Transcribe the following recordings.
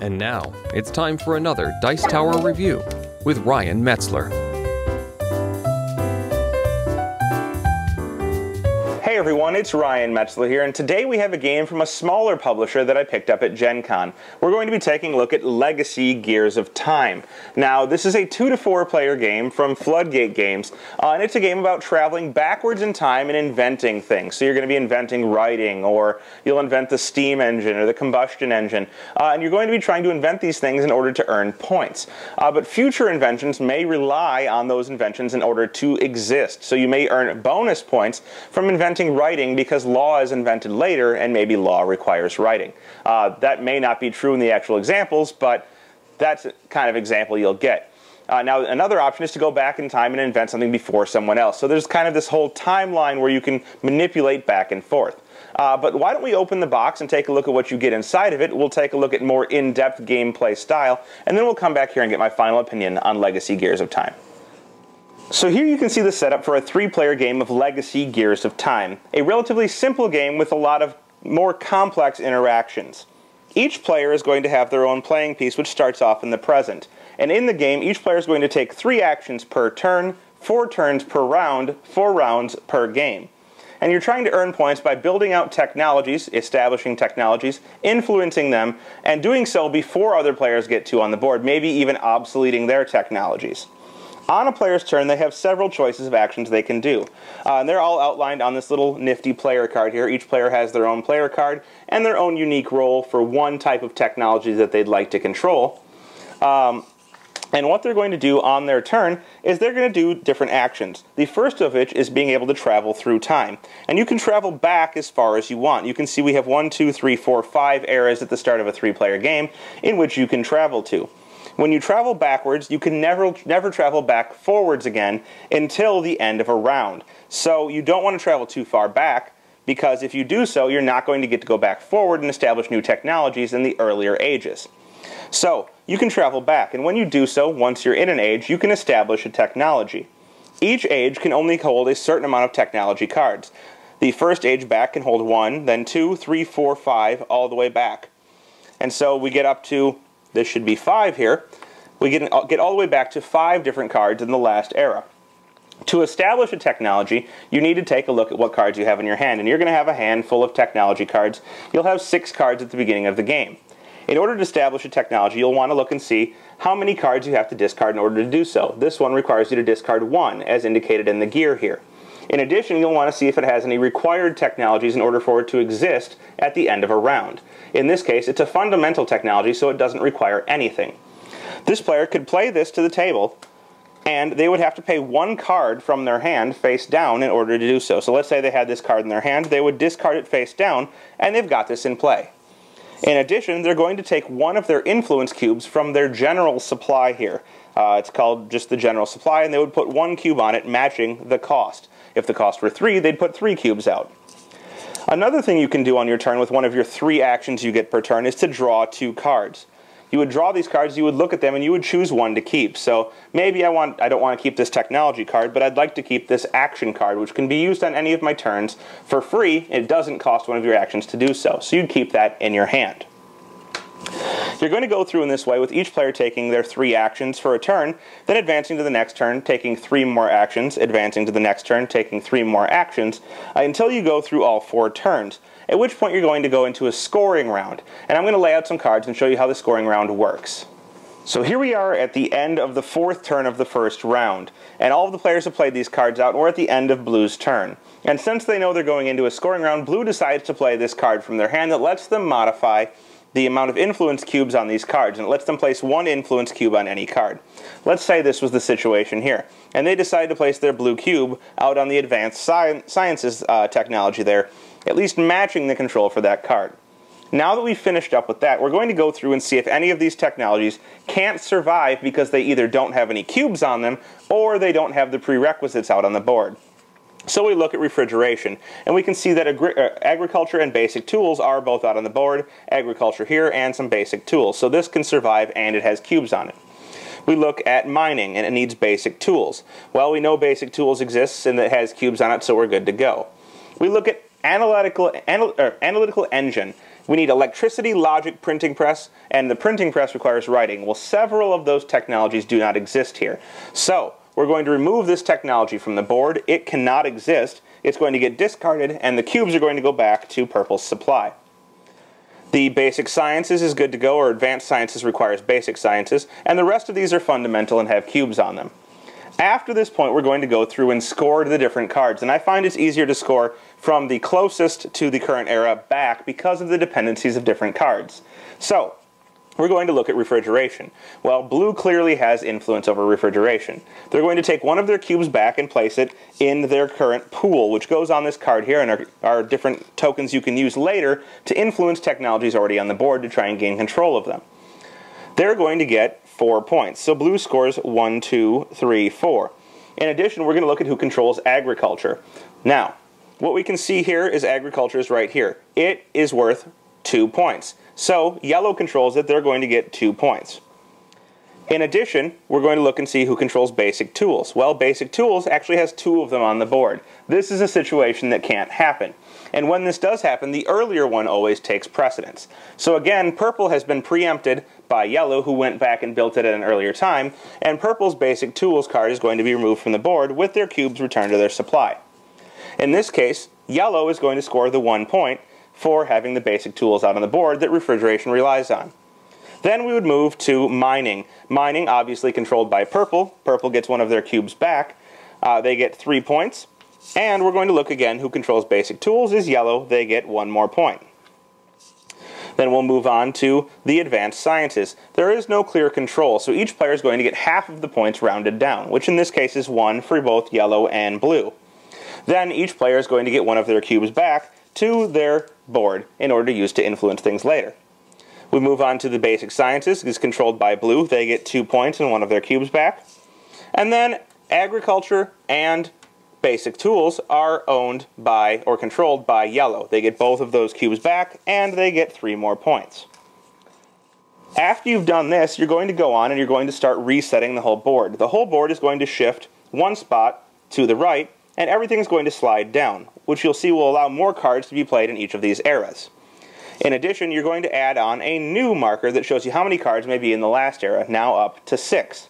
And now, it's time for another Dice Tower review with Ryan Metzler. Hey everyone, it's Ryan Metzler here, and today we have a game from a smaller publisher that I picked up at Gen Con. We're going to be taking a look at Legacy Gears of Time. Now, this is a 2 to 4 player game from Floodgate Games, and it's a game about traveling backwards in time and inventing things. So you're going to be inventing writing, or you'll invent the steam engine or the combustion engine, and you're going to be trying to invent these things in order to earn points. But future inventions may rely on those inventions in order to exist. So you may earn bonus points from inventing writing because law is invented later and maybe law requires writing. That may not be true in the actual examples, but that's the kind of example you'll get. Now, another option is to go back in time and invent something before someone else. So there's kind of this whole timeline where you can manipulate back and forth. But why don't we open the box and take a look at what you get inside of it. We'll take a look at more in-depth gameplay style, and then we'll come back here and get my final opinion on Legacy Gears of Time. So here you can see the setup for a 3-player game of Legacy Gears of Time, a relatively simple game with a lot of more complex interactions. Each player is going to have their own playing piece, which starts off in the present. And in the game, each player is going to take 3 actions per turn, 4 turns per round, 4 rounds per game. And you're trying to earn points by building out technologies, establishing technologies, influencing them, and doing so before other players get to on the board, maybe even obsoleting their technologies. On a player's turn, they have several choices of actions they can do. And they're all outlined on this little nifty player card here. Each player has their own player card and their own unique role for one type of technology that they'd like to control. And what they're going to do on their turn is they're going to do different actions. The first of which is being able to travel through time. And you can travel back as far as you want. You can see we have 1, 2, 3, 4, 5 eras at the start of a 3-player game in which you can travel to. When you travel backwards, you can never travel back forwards again until the end of a round. So you don't want to travel too far back, because if you do so, you're not going to get to go back forward and establish new technologies in the earlier ages. So you can travel back, and when you do so, once you're in an age, you can establish a technology. Each age can only hold a certain amount of technology cards. The first age back can hold 1, then 2, 3, 4, 5, all the way back. And so we get up to, this should be 5 here, we get all the way back to 5 different cards in the last era. To establish a technology, you need to take a look at what cards you have in your hand, and you're going to have a hand full of technology cards. You'll have 6 cards at the beginning of the game. In order to establish a technology, you'll want to look and see how many cards you have to discard in order to do so. This one requires you to discard 1, as indicated in the gear here. In addition, you'll want to see if it has any required technologies in order for it to exist at the end of a round. In this case, it's a fundamental technology, so it doesn't require anything. This player could play this to the table, and they would have to pay 1 card from their hand face down in order to do so. So let's say they had this card in their hand, they would discard it face down, and they've got this in play. In addition, they're going to take 1 of their influence cubes from their general supply here. It's called just the general supply, and they would put 1 cube on it, matching the cost. If the cost were 3, they'd put 3 cubes out. Another thing you can do on your turn with one of your 3 actions you get per turn is to draw 2 cards. You would draw these cards, you would look at them, and you would choose 1 to keep. So maybe I don't want to keep this technology card, but I'd like to keep this action card, which can be used on any of my turns for free. It doesn't cost one of your actions to do so. So you'd keep that in your hand. You're going to go through in this way with each player taking their 3 actions for a turn, then advancing to the next turn, taking 3 more actions, advancing to the next turn, taking 3 more actions, until you go through all 4 turns, at which point you're going to go into a scoring round. And I'm going to lay out some cards and show you how the scoring round works. So here we are at the end of the 4th turn of the first round, and all of the players have played these cards out, and we're at the end of Blue's turn. And since they know they're going into a scoring round, Blue decides to play this card from their hand that lets them modify the amount of influence cubes on these cards, and it lets them place 1 influence cube on any card. Let's say this was the situation here, and they decide to place their blue cube out on the advanced sciences technology there, at least matching the control for that card. Now that we've finished up with that, we're going to go through and see if any of these technologies can't survive because they either don't have any cubes on them or they don't have the prerequisites out on the board. So we look at refrigeration, and we can see that agriculture and basic tools are both out on the board, agriculture here, and some basic tools. So this can survive, and it has cubes on it. We look at mining, and it needs basic tools. Well, we know basic tools exists, and it has cubes on it, so we're good to go. We look at analytical engine, We need electricity, logic, printing press, and the printing press requires writing. Well, several of those technologies do not exist here. So, we're going to remove this technology from the board. It cannot exist. It's going to get discarded, and the cubes are going to go back to purple's supply. The basic sciences is good to go, or advanced sciences requires basic sciences, and the rest of these are fundamental and have cubes on them. After this point, we're going to go through and score the different cards, and I find it's easier to score from the closest to the current era back because of the dependencies of different cards. So, we're going to look at refrigeration. Well, blue clearly has influence over refrigeration. They're going to take one of their cubes back and place it in their current pool, which goes on this card here, and are different tokens you can use later to influence technologies already on the board to try and gain control of them. They're going to get 4 points. So blue scores 1, 2, 3, 4. In addition, we're going to look at who controls agriculture. Now, what we can see here is agriculture is right here. It is worth 2 points. So yellow controls it, they're going to get 2 points. In addition, we're going to look and see who controls basic tools. Well, basic tools actually has 2 of them on the board. This is a situation that can't happen. And when this does happen, the earlier one always takes precedence. So again, purple has been preempted by yellow, who went back and built it at an earlier time, and purple's basic tools card is going to be removed from the board with their cubes returned to their supply. In this case, yellow is going to score the 1 point for having the basic tools out on the board that refrigeration relies on. Then we would move to mining. Mining, obviously controlled by purple. Purple gets one of their cubes back. They get 3 points. And we're going to look again who controls basic tools is yellow. They get 1 more point. Then we'll move on to the advanced sciences. There is no clear control, so each player is going to get half of the points rounded down, which in this case is 1 for both yellow and blue. Then each player is going to get one of their cubes back to their board in order to use to influence things later. We move on to the basic sciences. It's controlled by blue. They get 2 points and one of their cubes back. And then agriculture and basic tools are owned by or controlled by yellow. They get both of those cubes back and they get 3 more points. After you've done this, you're going to go on and you're going to start resetting the whole board. The whole board is going to shift 1 spot to the right and everything is going to slide down, which you'll see will allow more cards to be played in each of these eras. In addition, you're going to add on a new marker that shows you how many cards may be in the last era, now up to 6.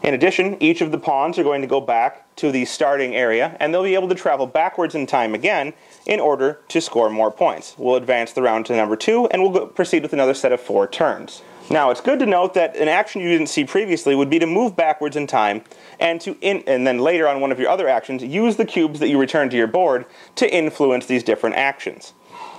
In addition, each of the pawns are going to go back to the starting area, and they'll be able to travel backwards in time again in order to score more points. We'll advance the round to number 2, and we'll proceed with another set of 4 turns. Now, it's good to note that an action you didn't see previously would be to move backwards in time, and then later on one of your other actions, use the cubes that you return to your board to influence these different actions.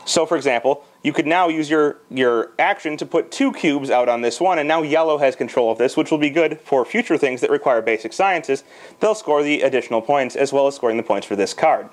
So, for example, you could now use your action to put 2 cubes out on this one, and now yellow has control of this, which will be good for future things that require basic sciences. They'll score the additional points, as well as scoring the points for this card.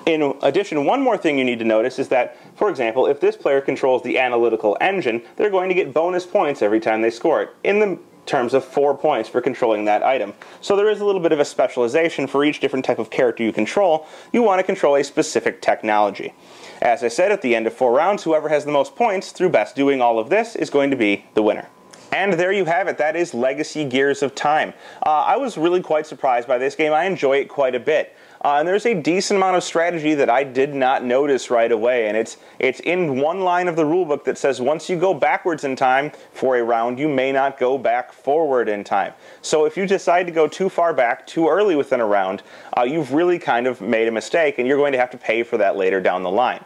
In addition, one more thing you need to notice is that, for example, if this player controls the analytical engine, they're going to get bonus points every time they score it, in the terms of 4 points for controlling that item. So there is a little bit of a specialization for each different type of character you control. You want to control a specific technology. As I said, at the end of 4 rounds, whoever has the most points through best doing all of this is going to be the winner. And there you have it. That is Legacy Gears of Time. I was really quite surprised by this game. I enjoy it quite a bit. And there's a decent amount of strategy that I did not notice right away. And it's in one line of the rulebook that says once you go backwards in time for a round, you may not go back forward in time. So if you decide to go too far back, too early within a round, you've really kind of made a mistake, and you're going to have to pay for that later down the line.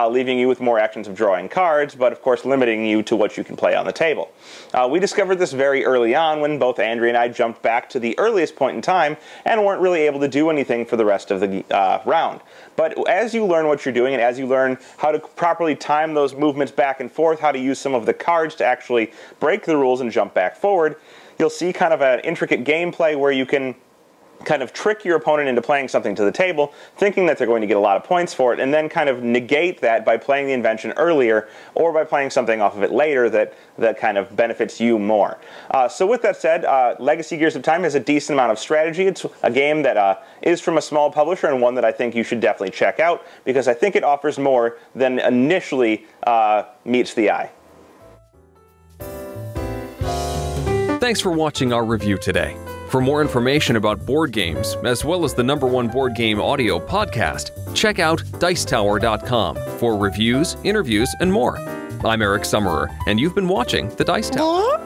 Leaving you with more actions of drawing cards, but of course limiting you to what you can play on the table. We discovered this very early on when both Andrea and I jumped back to the earliest point in time and weren't really able to do anything for the rest of the round. But as you learn what you're doing and as you learn how to properly time those movements back and forth, how to use some of the cards to actually break the rules and jump back forward, you'll see kind of an intricate gameplay where you can kind of trick your opponent into playing something to the table, thinking that they're going to get a lot of points for it, and then kind of negate that by playing the invention earlier or by playing something off of it later that kind of benefits you more. So with that said, Legacy Gears of Time has a decent amount of strategy. It's a game that is from a small publisher and one that I think you should definitely check out because I think it offers more than initially meets the eye. Thanks for watching our review today. For more information about board games, as well as the #1 board game audio podcast, check out Dicetower.com for reviews, interviews, and more. I'm Eric Summerer, and you've been watching The Dice Tower.